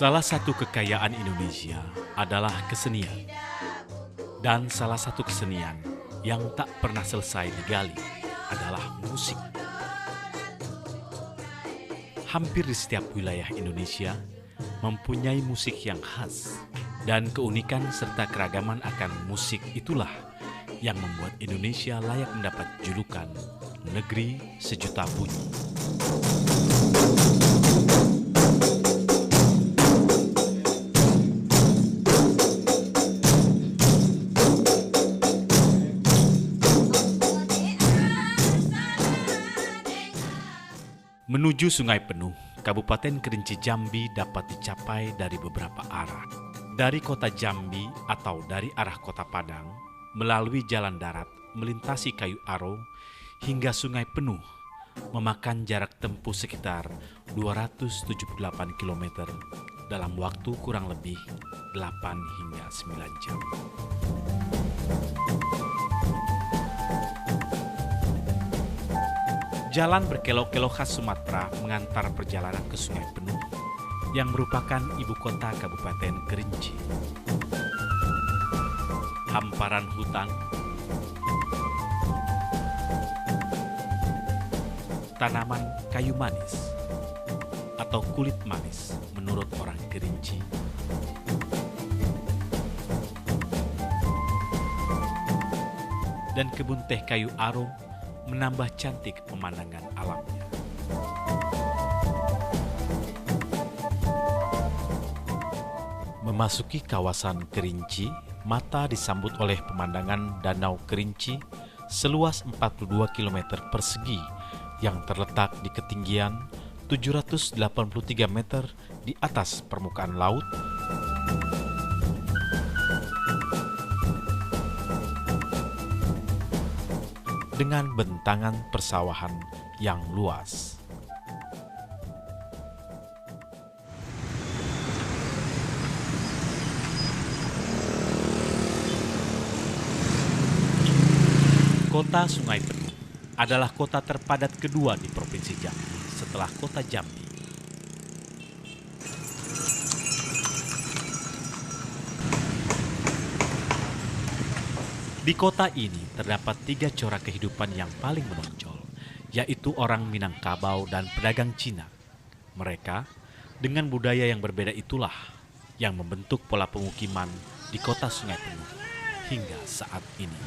Salah satu kekayaan Indonesia adalah kesenian. Dan salah satu kesenian yang tak pernah selesai digali adalah musik. Hampir di setiap wilayah Indonesia mempunyai musik yang khas. Dan keunikan serta keragaman akan musik itulah yang membuat Indonesia layak mendapat julukan negeri sejuta bunyi. Menuju Sungai Penuh, Kabupaten Kerinci Jambi dapat dicapai dari beberapa arah. Dari kota Jambi atau dari arah kota Padang, melalui jalan darat, melintasi Kayu Aro, hingga Sungai Penuh, memakan jarak tempuh sekitar 278 km dalam waktu kurang lebih 8 hingga 9 jam. Jalan berkelok-kelok khas Sumatera mengantar perjalanan ke Sungai Penuh yang merupakan ibu kota Kabupaten Kerinci. Hamparan hutan, tanaman kayu manis atau kulit manis menurut orang Kerinci, dan kebun teh Kayu Aro menambah cantik pemandangan alamnya. Memasuki kawasan Kerinci, mata disambut oleh pemandangan Danau Kerinci seluas 42 km persegi yang terletak di ketinggian 783 meter di atas permukaan laut dengan bentangan persawahan yang luas. Kota Sungai Penuh adalah kota terpadat kedua di Provinsi Jambi setelah kota Jambi. Di kota ini terdapat 3 corak kehidupan yang paling menonjol, yaitu orang Minangkabau dan pedagang Cina. Mereka, dengan budaya yang berbeda itulah yang membentuk pola pemukiman di kota Sungai Penuh hingga saat ini.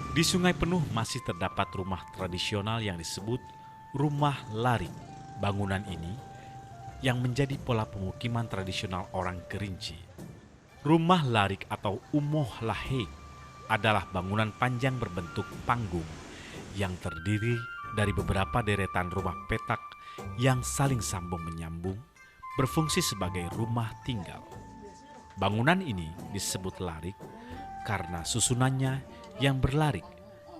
Di Sungai Penuh masih terdapat rumah tradisional yang disebut rumah larik. Bangunan ini yang menjadi pola pemukiman tradisional orang Kerinci. Rumah larik atau umoh lahe adalah bangunan panjang berbentuk panggung yang terdiri dari beberapa deretan rumah petak yang saling sambung menyambung, berfungsi sebagai rumah tinggal. Bangunan ini disebut larik karena susunannya yang berlarik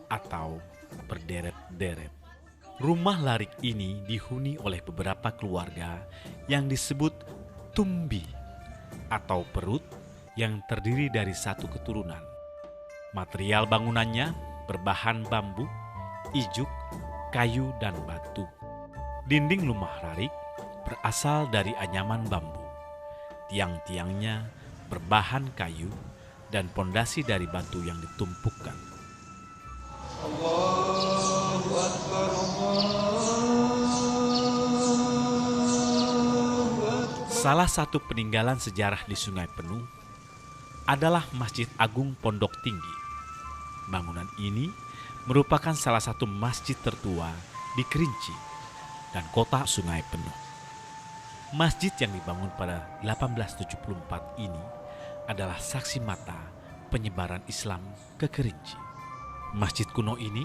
atau berderet-deret. Rumah larik ini dihuni oleh beberapa keluarga yang disebut tumbi atau perut yang terdiri dari satu keturunan. Material bangunannya berbahan bambu, ijuk, kayu, dan batu. Dinding rumah larik berasal dari anyaman bambu. Tiang-tiangnya berbahan kayu dan pondasi dari batu yang ditumpukkan. Allahu Akbar, Allahu Akbar. Salah satu peninggalan sejarah di Sungai Penuh adalah Masjid Agung Pondok Tinggi. Bangunan ini merupakan salah satu masjid tertua di Kerinci dan kota Sungai Penuh. Masjid yang dibangun pada 1874 ini adalah saksi mata penyebaran Islam ke Kerinci. Masjid kuno ini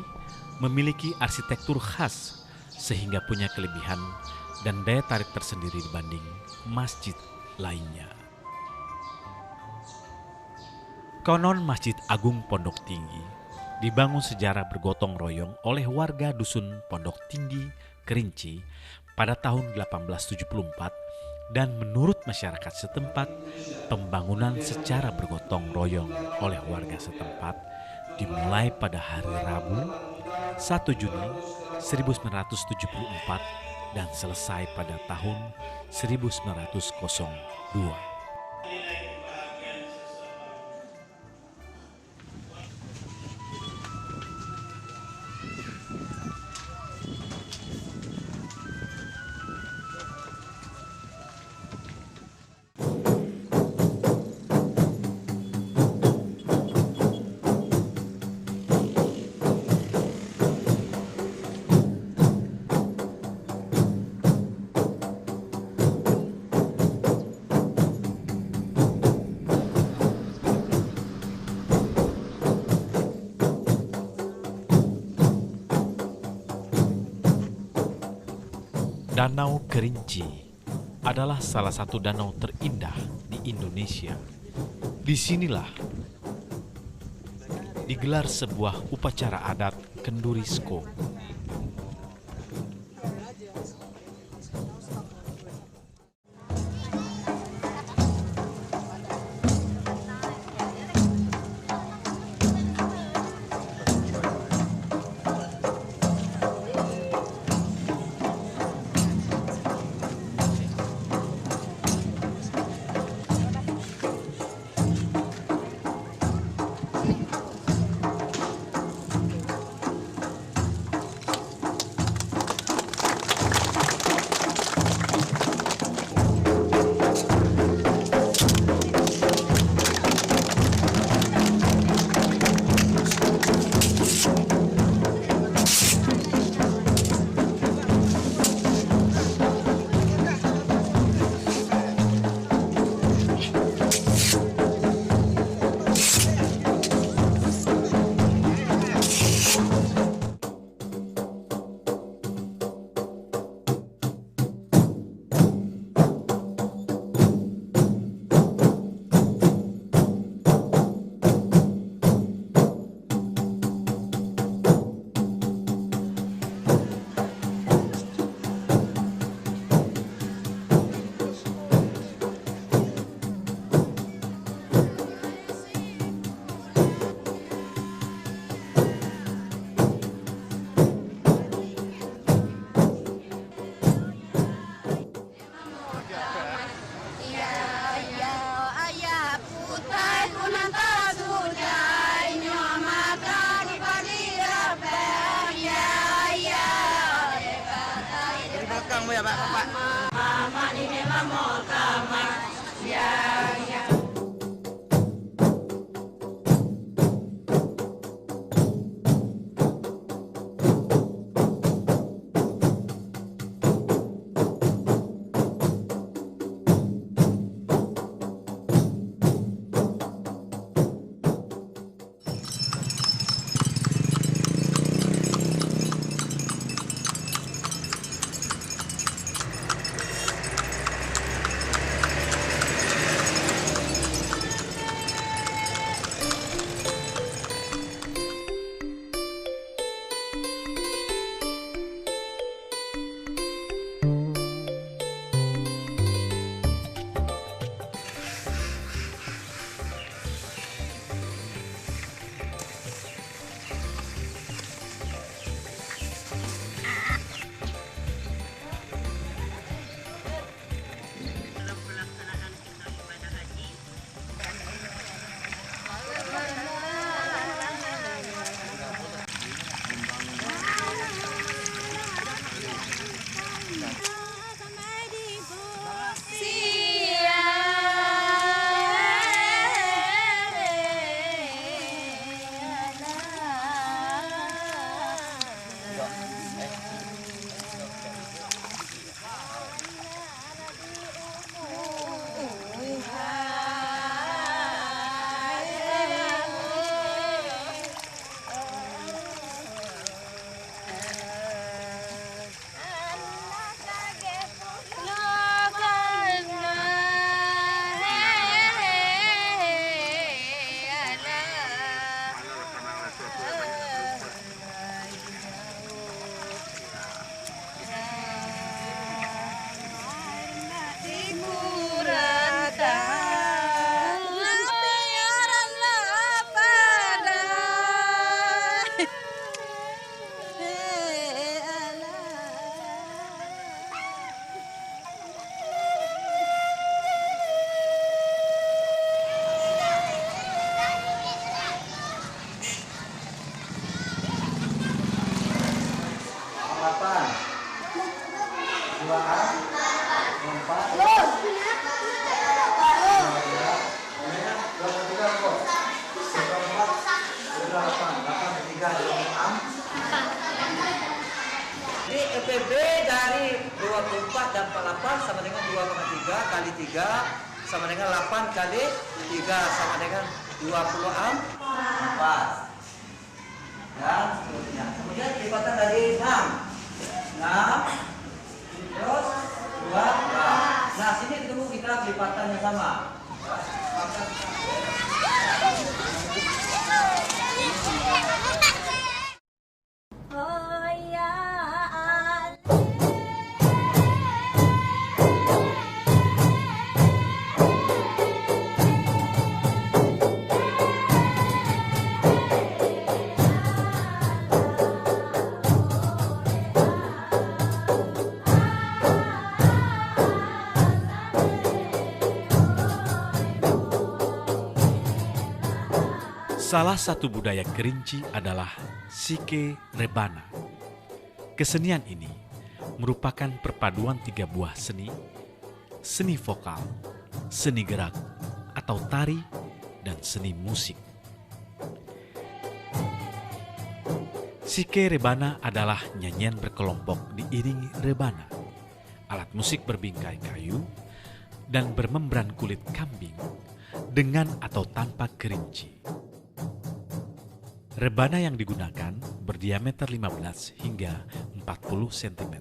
memiliki arsitektur khas sehingga punya kelebihan dan daya tarik tersendiri dibanding masjid lainnya. Konon Masjid Agung Pondok Tinggi dibangun secara bergotong royong oleh warga Dusun Pondok Tinggi, Kerinci pada tahun 1874 dan menurut masyarakat setempat, pembangunan secara bergotong royong oleh warga setempat dimulai pada hari Rabu 1 Juni 1974 dan selesai pada tahun 1902. Danau Kerinci adalah salah satu danau terindah di Indonesia. Disinilah digelar sebuah upacara adat Kendurisko. Ya Pak, Pak. Mama ini mau kamar. Ya, ya. Jadi EPB dari 24 dan 48 sama dengan 2,3 kali 3 sama dengan 8 kali 3 sama dengan 24. Dan seterusnya. Kemudian lipatan dari 6. Terus 2. Nah, sini ketemu kita lipatan yang sama. Salah satu budaya Kerinci adalah Sike Rebana. Kesenian ini merupakan perpaduan 3 buah seni, seni vokal, seni gerak atau tari, dan seni musik. Sike Rebana adalah nyanyian berkelompok diiringi rebana, alat musik berbingkai kayu dan bermembran kulit kambing dengan atau tanpa kerinci. Rebana yang digunakan berdiameter 15 hingga 40 cm.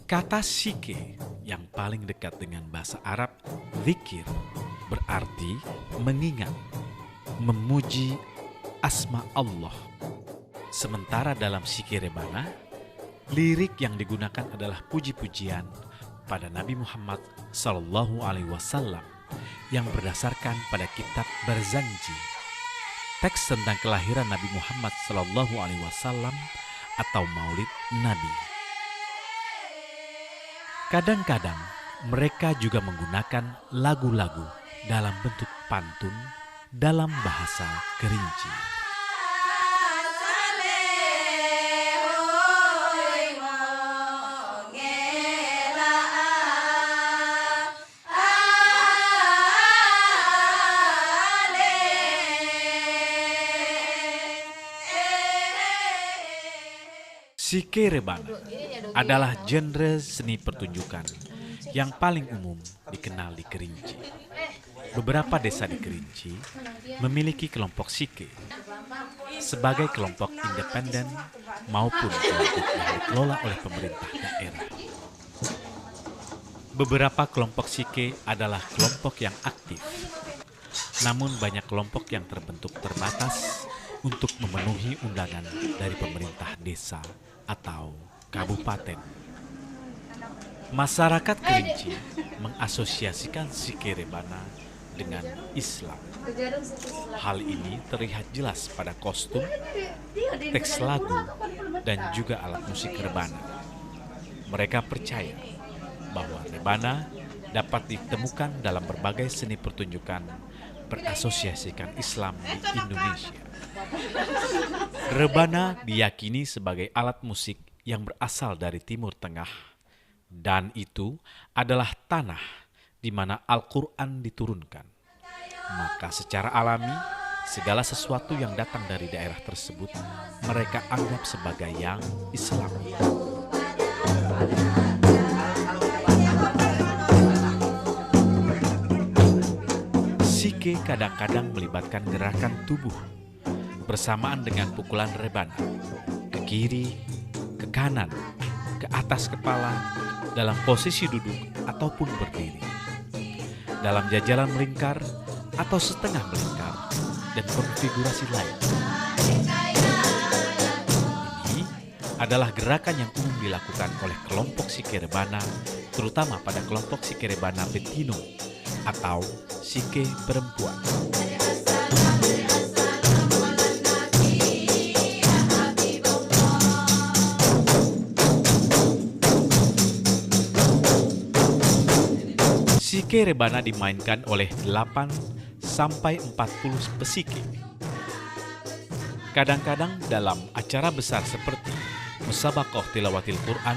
Kata sike yang paling dekat dengan bahasa Arab zikir berarti mengingat, memuji asma Allah. Sementara dalam sike Rebana, lirik yang digunakan adalah puji-pujian pada Nabi Muhammad SAW yang berdasarkan pada kitab Barzanji, teks tentang kelahiran Nabi Muhammad SAW atau Maulid Nabi. Kadang-kadang mereka juga menggunakan lagu-lagu dalam bentuk pantun dalam bahasa Kerinci. Sike Rebana adalah genre seni pertunjukan yang paling umum dikenal di Kerinci. Beberapa desa di Kerinci memiliki kelompok sike sebagai kelompok independen maupun kelompok yang dikelola oleh pemerintah daerah. Beberapa kelompok sike adalah kelompok yang aktif, namun banyak kelompok yang terbentuk terbatas untuk memenuhi undangan dari pemerintah desa atau kabupaten. Masyarakat Kerinci mengasosiasikan Sike Rebana dengan Islam. Hal ini terlihat jelas pada kostum, teks lagu, dan juga alat musik rebana. Mereka percaya bahwa rebana dapat ditemukan dalam berbagai seni pertunjukan berasosiasikan Islam di Indonesia. Rebana diyakini sebagai alat musik yang berasal dari Timur Tengah, dan itu adalah tanah di mana Al-Quran diturunkan. Maka secara alami, segala sesuatu yang datang dari daerah tersebut mereka anggap sebagai yang Islami. Sike kadang-kadang melibatkan gerakan tubuh bersamaan dengan pukulan rebana ke kiri, ke kanan, ke atas kepala, dalam posisi duduk ataupun berdiri, dalam jajalan melingkar atau setengah melingkar, dan konfigurasi lain. Ini adalah gerakan yang umum dilakukan oleh kelompok Sike Rebana, terutama pada kelompok Sike Rebana Bettino atau Sike perempuan. Sike Rebana dimainkan oleh 8 sampai 40 pesike. Kadang-kadang dalam acara besar seperti Musabaqah Tilawatil Quran,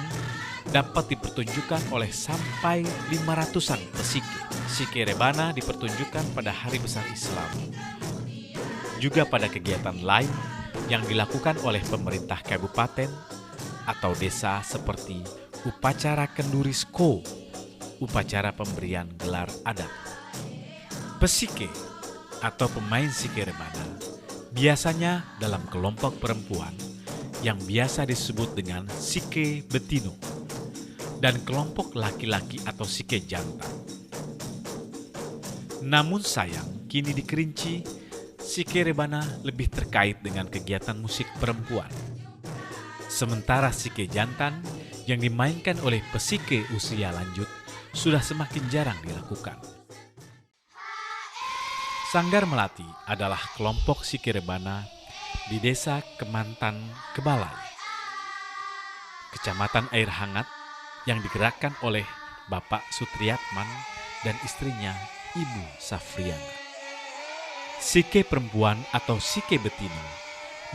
dapat dipertunjukkan oleh sampai 500-an pesike. Sike rebana dipertunjukkan pada hari besar Islam, juga pada kegiatan lain yang dilakukan oleh pemerintah kabupaten atau desa seperti upacara kendurisko, upacara pemberian gelar adat. Pesike atau pemain sike rebana biasanya dalam kelompok perempuan yang biasa disebut dengan sike betino, dan kelompok laki-laki atau sike jantan. Namun sayang, kini di Kerinci, sike rebana lebih terkait dengan kegiatan musik perempuan. Sementara sike jantan yang dimainkan oleh pesike usia lanjut sudah semakin jarang dilakukan. Sanggar Melati adalah kelompok sike rebana di Desa Kemantan, Kebalai, Kecamatan Air Hangat, yang digerakkan oleh Bapak Sutriatman dan istrinya Ibu Safriana. Sike perempuan atau sike betino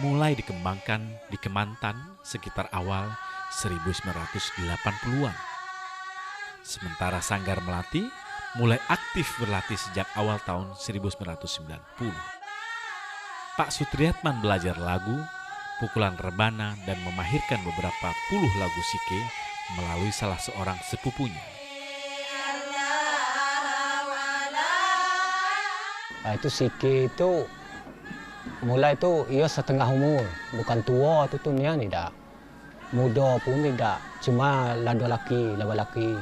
mulai dikembangkan di Kemantan sekitar awal 1980-an. Sementara Sanggar Melati mulai aktif berlatih sejak awal tahun 1990. Pak Sutriatman belajar lagu, pukulan rebana, dan memahirkan beberapa puluh lagu sike melalui salah seorang sepupunya. Itu sike itu mulai itu ia setengah umur, bukan tua itu tuh dia tidak. Muda pun tidak, cuma laba laki.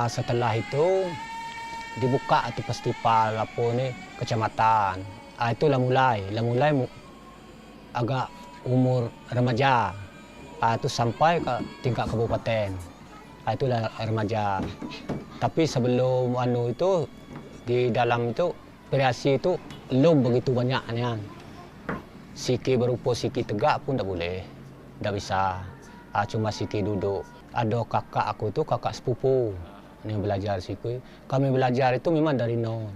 Setelah itu dibuka itu festival apa nih kecamatan. Itulah mulai agak umur remaja. Itu sampai ke tingkat kabupaten. Itulah remaja. Tapi sebelum itu di dalam itu variasi itu belum begitu banyaknya. Sike berupa sike tegak pun tak boleh, tak bisa. Cuma sike duduk. Ada kakak aku itu kakak sepupu yang belajar sike. Kami belajar itu memang dari nol.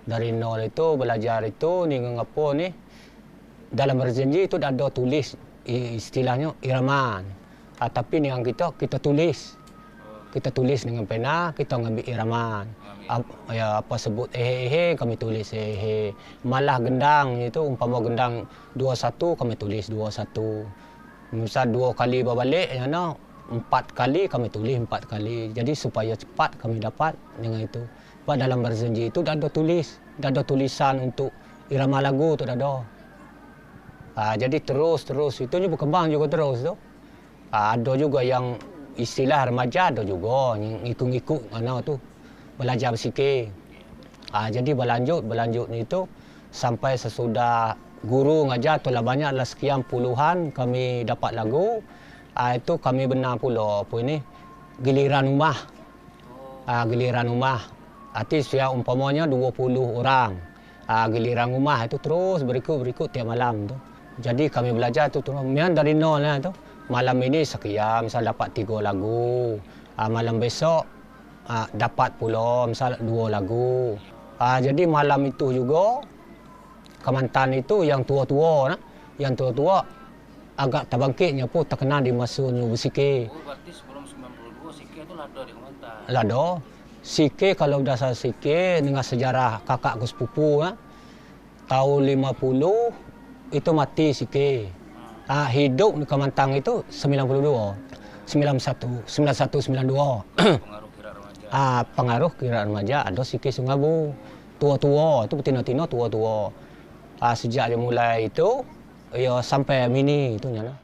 Dari nol itu belajar itu ni ngapo ni dalam berjanji itu ada tulis istilahnya iraman. Tapi dengan kita tulis dengan pena, kita ngambil iraman. Apa sebut kami tulis malah gendang itu umpama gendang 21 kami tulis 21. Misal 2 kali berbalik 4 kali kami tulis 4 kali. Jadi supaya cepat kami dapat dengan itu. Dalam berjanji itu dah ada tulisan untuk irama lagu tu dah ada. Jadi terus itu berkembang juga terus tu. Ada juga yang istilah remaja, ada juga yang ikut tu belajar bersike. Jadi berlanjut itu sampai sesudah guru ngajar tu lah banyaklah sekian puluhan kami dapat lagu. Itu kami benar pula apa ini giliran rumah. Giliran rumah. Artis ya umpamanya 20 orang. Giliran rumah itu terus berikut tiap malam tu. Jadi kami belajar tu memang dari nol lah tu. Malam ini sekian, misal dapat 3 lagu. Malam besok dapat pula misal 2 lagu. Jadi malam itu juga Kemantan itu yang tua-tua agak terbangkitnya pun terkenal di masanya bersike. Berarti sebelum 92 sike itu lado di Kemantan. Lado. Sike kalau dasar sike dengan sejarah kakakku sepupu tahun 50 itu mati sike. Hidup di Kemantan itu 91 92. Pengaruh kira remaja ada sike Sungabu. Tua-tua itu betina-tina tua-tua. Sejak dia mulai itu ya sampai mini itu nyala.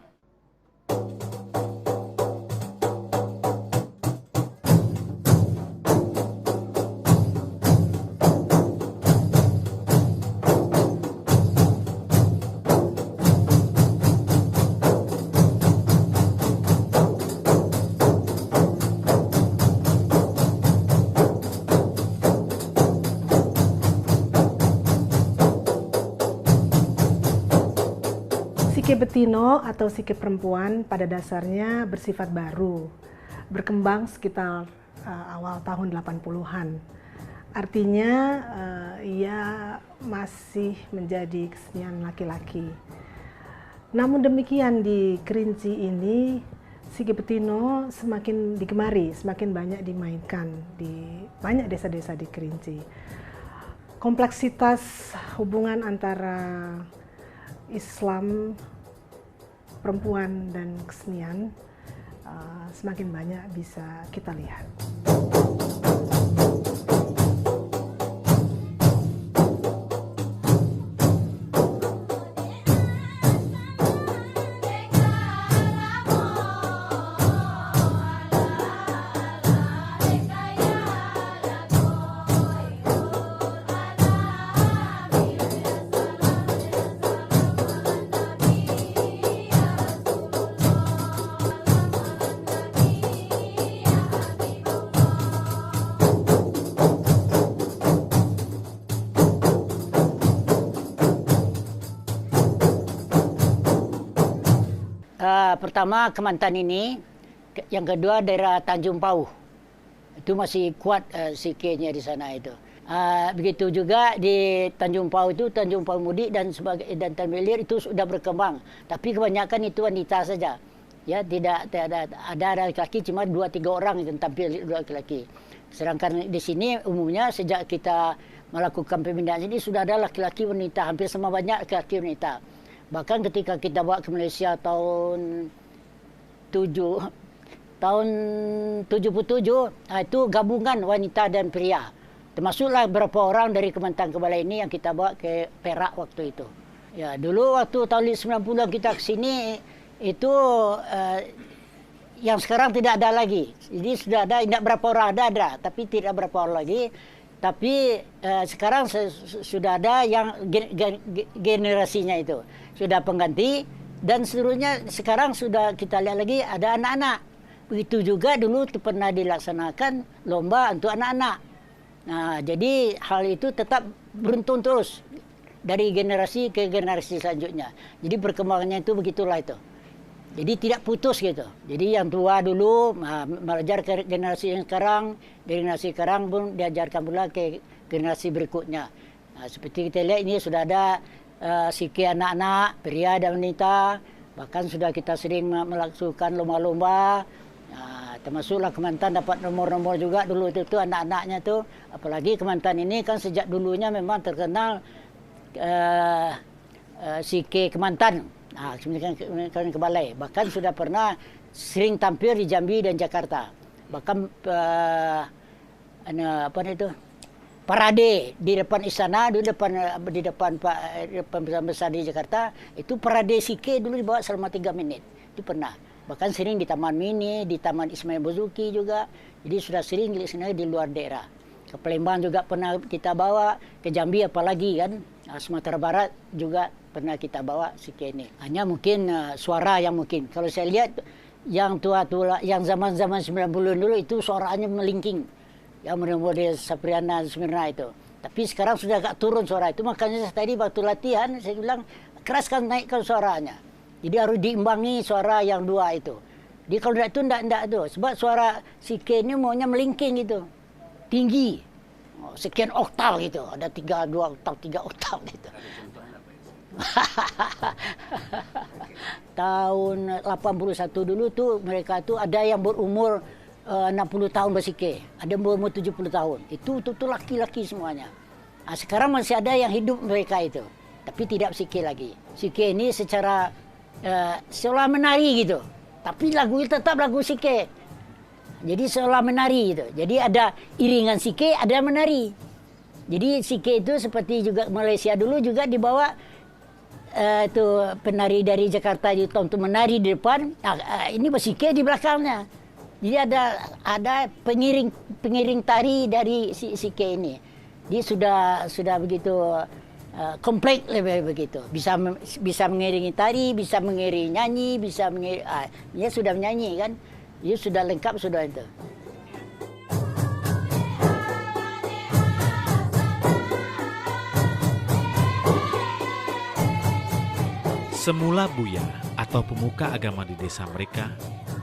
Sike betino atau sike perempuan pada dasarnya bersifat baru, berkembang sekitar awal tahun 80-an. Artinya ia masih menjadi kesenian laki-laki. Namun demikian di Kerinci ini Sike Betino semakin digemari, semakin banyak dimainkan di banyak desa-desa di Kerinci. Kompleksitas hubungan antara Islam, perempuan, dan kesenian semakin banyak bisa kita lihat. Pertama Kemantan ini, yang kedua daerah Tanjung Pauh. Itu masih kuat sikenya di sana itu. Begitu juga di Tanjung Pauh itu, Tanjung Pauh Mudik dan Tanjung Ilir itu sudah berkembang. Tapi kebanyakan itu wanita saja. Ya, tidak ada laki-laki, cuma 2-3 orang yang tampil laki-laki. Sedangkan di sini umumnya sejak kita melakukan pemindahan ini sudah ada laki-laki wanita, hampir sama banyak laki-laki wanita. Bahkan ketika kita bawa ke Malaysia tahun 77, itu gabungan wanita dan pria. Termasuklah beberapa orang dari Kementerian Kebaya ini yang kita bawa ke Perak waktu itu. Ya, dulu waktu tahun 90 kita ke sini itu yang sekarang tidak ada lagi. Jadi sudah ada, tidak berapa orang ada, tapi tidak berapa orang lagi. Tapi sekarang sudah ada yang generasinya itu sudah pengganti, dan seluruhnya sekarang sudah kita lihat lagi ada anak-anak. Begitu juga dulu pernah dilaksanakan lomba untuk anak-anak. Nah, jadi hal itu tetap beruntun terus dari generasi ke generasi selanjutnya. Jadi perkembangannya itu begitulah itu. Jadi tidak putus gitu. Jadi yang tua dulu belajar ke generasi yang sekarang, generasi sekarang pun diajarkan pula ke generasi berikutnya. Nah, seperti kita lihat ini sudah ada sike anak-anak, pria dan wanita. Bahkan sudah kita sering melakukan lomba-lomba. Termasuklah Kementan dapat nomor-nomor juga dulu itu anak-anaknya tuh. Apalagi Kementan ini kan sejak dulunya memang terkenal sike Kementan. Kementerian Kebaya. Bahkan sudah pernah sering tampil di Jambi dan Jakarta. Bahkan parade di depan istana, di depan besar di Jakarta, itu parade sike dulu dibawa selama 3 menit. Itu pernah. Bahkan sering di Taman Mini, di Taman Ismail Marzuki juga. Jadi sudah sering di luar daerah. Ke Palembang juga pernah kita bawa, ke Jambi apalagi kan. Sumatera Barat juga pernah kita bawa sike ini. Hanya mungkin suara yang mungkin. Kalau saya lihat yang tua-tua, yang zaman-zaman 90-an dulu itu suaranya melingking. Yang model Sapriana Smirna itu. Tapi sekarang sudah agak turun suara itu. Makanya tadi waktu latihan saya bilang keraskan, naikkan suaranya. Jadi harus diimbangi suara yang dua itu. Jadi kalau tidak itu tidak itu. Sebab suara sike ini maunya melingking gitu. Tinggi. Sekian oktav gitu. Ada 2 oktav, 3 oktav gitu. Tahun 81 dulu tuh mereka tuh ada yang berumur 60 tahun bersike, ada berumur 70 tahun. Itu laki-laki semuanya. Nah, sekarang masih ada yang hidup mereka itu, tapi tidak sike lagi. Sike ini secara seolah menari gitu, tapi lagu itu tetap lagu sike. Jadi seolah menari gitu. Jadi ada iringan sike, ada menari. Jadi sike itu seperti juga Malaysia dulu juga dibawa itu penari dari Jakarta itu untuk menari di depan. Ini bersike di belakangnya. Jadi ada pengiring tari dari sike ini. Dia sudah begitu kompleks lebih begitu. Bisa mengiringi tari, bisa mengiringi nyanyi, bisa mengiringi. Dia sudah menyanyi kan. Dia sudah lengkap sudah itu. Semula Buya atau pemuka agama di desa mereka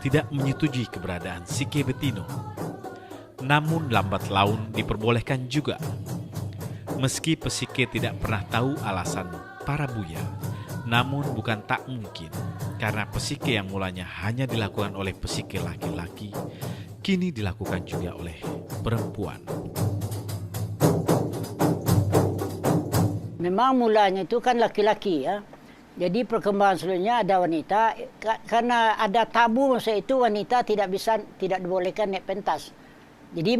tidak menyetujui keberadaan sike Betino. Namun lambat laun diperbolehkan juga. Meski pesike tidak pernah tahu alasan para Buya, Namun bukan tak mungkin, karena pesike yang mulanya hanya dilakukan oleh pesike laki-laki, kini dilakukan juga oleh perempuan. Memang mulanya itu kan laki-laki ya. Jadi perkembangan selanjutnya ada wanita, karena ada tabu masa itu wanita tidak dibolehkan naik pentas. Jadi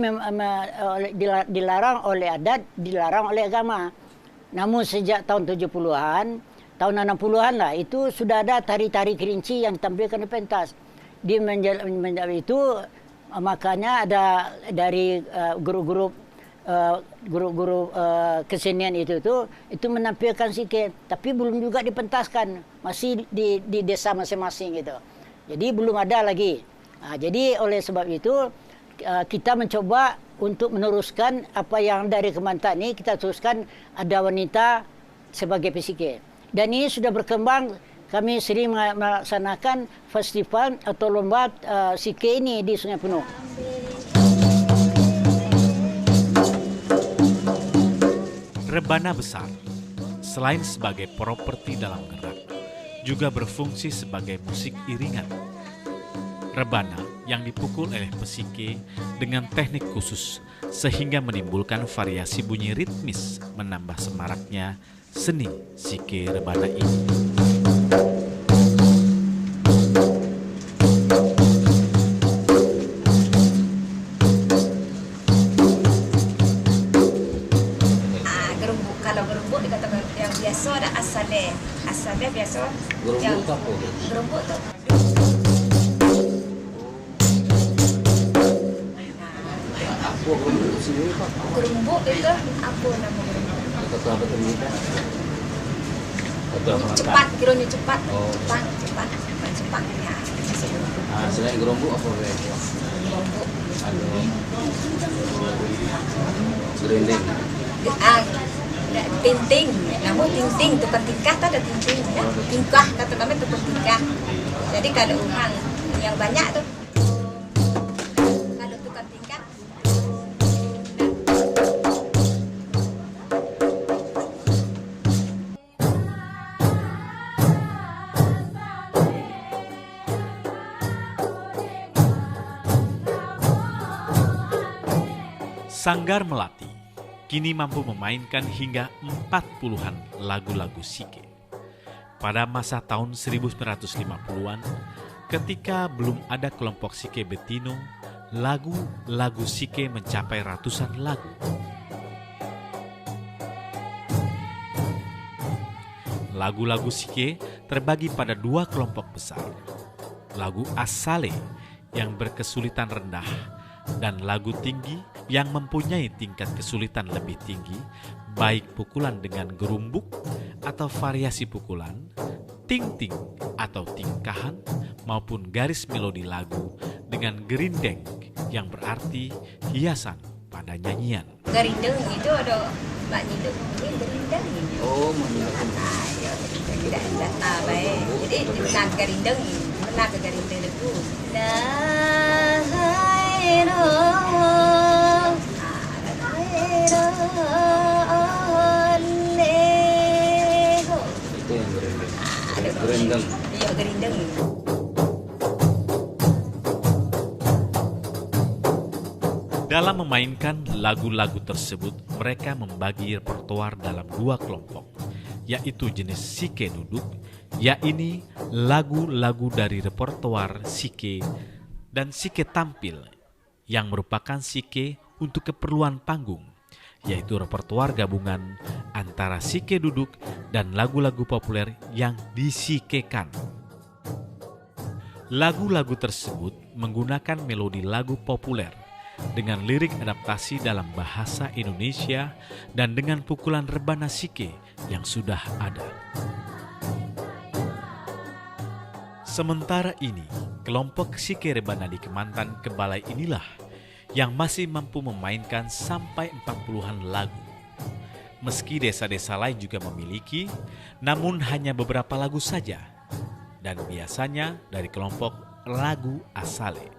dilarang oleh adat, dilarang oleh agama. Namun sejak tahun 70-an, tahun 60-an lah, itu sudah ada tari-tari Kerinci yang ditampilkan di pentas. Di menjadi itu makanya ada dari guru-guru kesenian itu menampilkan sike, tapi belum juga dipentaskan, masih di desa masing-masing gitu. Jadi belum ada lagi. Jadi oleh sebab itu kita mencoba untuk meneruskan apa yang dari Kementan ini, kita teruskan ada wanita sebagai pesike. Dan ini sudah berkembang, kami sering melaksanakan festival atau lomba sike ini di Sungai Penuh. Rebana besar, selain sebagai properti dalam gerak, juga berfungsi sebagai musik iringan. Rebana yang dipukul oleh pesike dengan teknik khusus sehingga menimbulkan variasi bunyi ritmis, menambah semaraknya seni sike rebana ini. Kalau gerumbuk dikatakan yang biasa ada asale. Asale biasa. Gerumbuk apa? Gerumbuk tu. Apa gerumbuk sini Pak? Gerumbuk itu apa nama gerumbuk? Kata apa tadi Pak? Cepat, kiranya cepat. Oh. Cepat. Ya. Selain gerumbuk apa lagi? Gerumbuk. Ada gerinding. Tinting, namun tinting tukar tingkah tak ada tinting ya. Tingkah kata kami tukar tingkah. Jadi kalau orang yang banyak tu kalau tukar tingkah. Sanggar Melati kini mampu memainkan hingga 40-an lagu-lagu sike. Pada masa tahun 1950-an, ketika belum ada kelompok sike Betino, lagu-lagu sike mencapai ratusan lagu. Lagu-lagu sike terbagi pada dua kelompok besar. Lagu asale yang berkesulitan rendah dan lagu tinggi yang mempunyai tingkat kesulitan lebih tinggi, baik pukulan dengan gerumbuk atau variasi pukulan, ting-ting atau tingkahan, maupun garis melodi lagu dengan gerindeng yang berarti hiasan pada nyanyian. Gerindeng itu ada mak nyiduk. Gerindeng. Oh, menyiapkan. Tidak baik. Jadi dengan gerindeng, pernah ke gerindeng itu. Itu yang gerindeng. Gerindeng. Iya, gerindeng. Dalam memainkan lagu-lagu tersebut, mereka membagi repertoar dalam dua kelompok, yaitu jenis sike duduk, yakni lagu-lagu dari repertoar sike, dan sike tampil, yang merupakan sike untuk keperluan panggung, yaitu repertoar gabungan antara sike duduk dan lagu-lagu populer yang disikekan. Lagu-lagu tersebut menggunakan melodi lagu populer dengan lirik adaptasi dalam bahasa Indonesia dan dengan pukulan rebana sike yang sudah ada. Sementara ini, kelompok sike rebana di Kemantan Kebalai inilah yang masih mampu memainkan sampai 40-an lagu. Meski desa-desa lain juga memiliki, namun hanya beberapa lagu saja, dan biasanya dari kelompok lagu asale.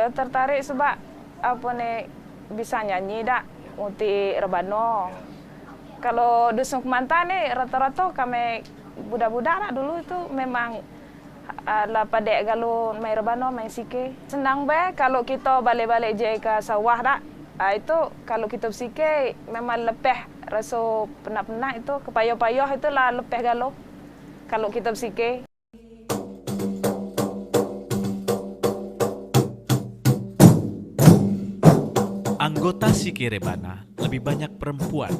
Saya tertarik sebab apa nih bisa nyanyi dak untuk rebano. Kalau dusun Kemantan nih rata-rata kami budak-budak lah dulu itu memang lah padek galu main rebano, main sike. Senang be kalau kita balik-balik je ke sawah dak. Itu kalau kita bersike memang lepeh rasa penat-penat itu, kepayah-payah itulah lepeh galau kalau kita bersike. Anggota Sike Rebana lebih banyak perempuan.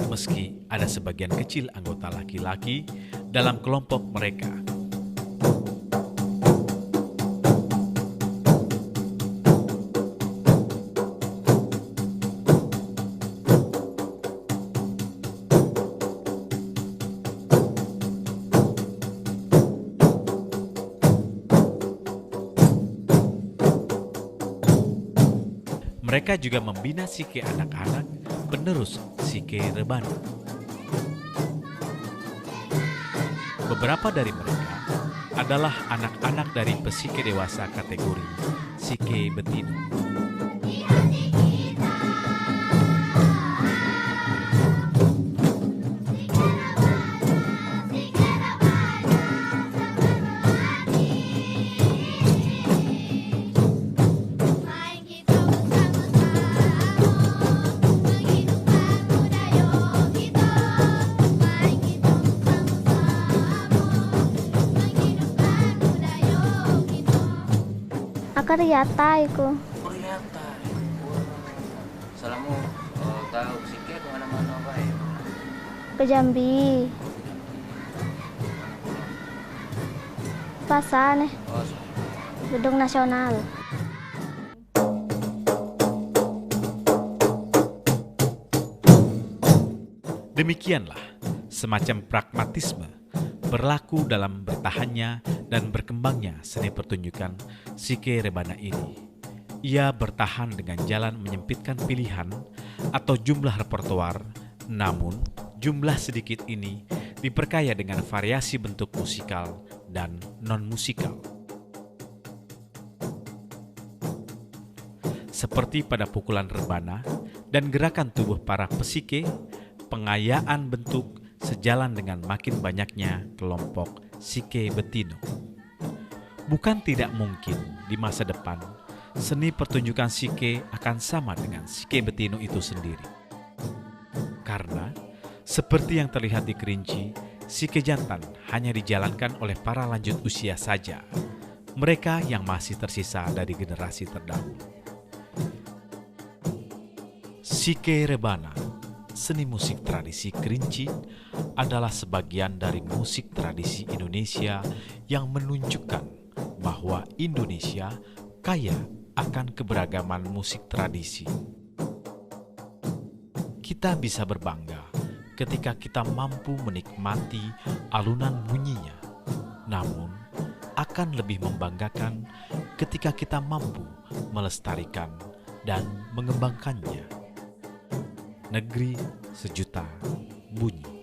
Meski ada sebagian kecil anggota laki-laki dalam kelompok mereka. Mereka juga membina Sike anak-anak penerus Sike Rebana. Beberapa dari mereka adalah anak-anak dari pesike dewasa kategori Sike Betina. Riyata iku. Riyata. Salamu tahu Sike kemana-mana bae. Ke Jambi. Pasar nih. Gedung Nasional. Demikianlah semacam pragmatisme berlaku dalam bertahannya dan berkembangnya seni pertunjukan Sike Rebana ini. Ia bertahan dengan jalan menyempitkan pilihan atau jumlah repertoar, namun jumlah sedikit ini diperkaya dengan variasi bentuk musikal dan non-musikal. Seperti pada pukulan rebana dan gerakan tubuh para pesike, pengayaan bentuk sejalan dengan makin banyaknya kelompok Sike Betino. Bukan tidak mungkin di masa depan seni pertunjukan Sike akan sama dengan Sike Betino itu sendiri. Karena seperti yang terlihat di Kerinci, Sike jantan hanya dijalankan oleh para lanjut usia saja, mereka yang masih tersisa dari generasi terdahulu. Sike Rebana, seni musik tradisi Kerinci, adalah sebagian dari musik tradisi Indonesia yang menunjukkan bahwa Indonesia kaya akan keberagaman musik tradisi. Kita bisa berbangga ketika kita mampu menikmati alunan bunyinya, namun akan lebih membanggakan ketika kita mampu melestarikan dan mengembangkannya. Negeri sejuta bunyi.